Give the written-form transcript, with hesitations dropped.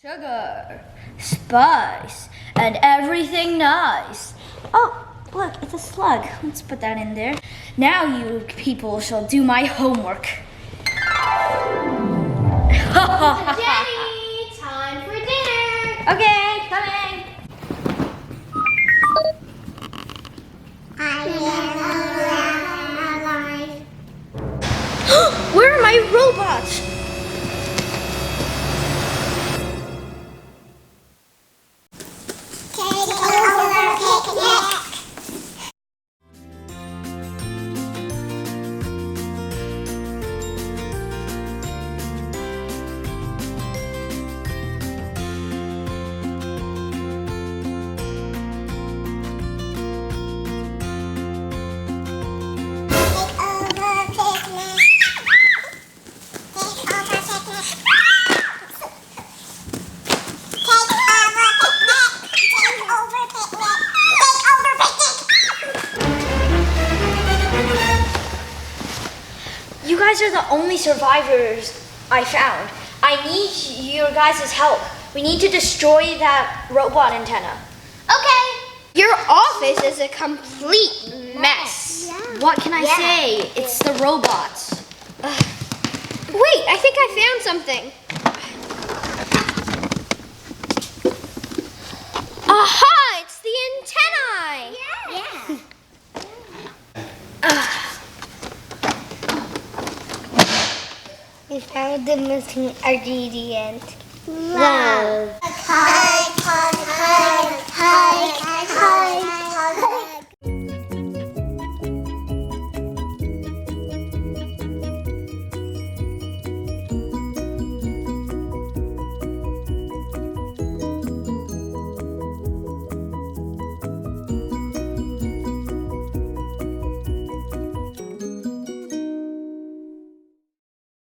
Sugar, spice, and everything nice. Oh, look, it's a slug. Let's put that in there. Now you people shall do my homework. Jenny, time for dinner. Okay, coming. Where are my robots? You guys are the only survivors I found. I need your guys' help. We need to destroy that robot antenna. Okay. Your office is a complete mess. Yeah. What can I say? It's the robots. Wait, I think I found something. Aha! It's the antennae. Yeah. We found the missing ingredient. Love. Hi.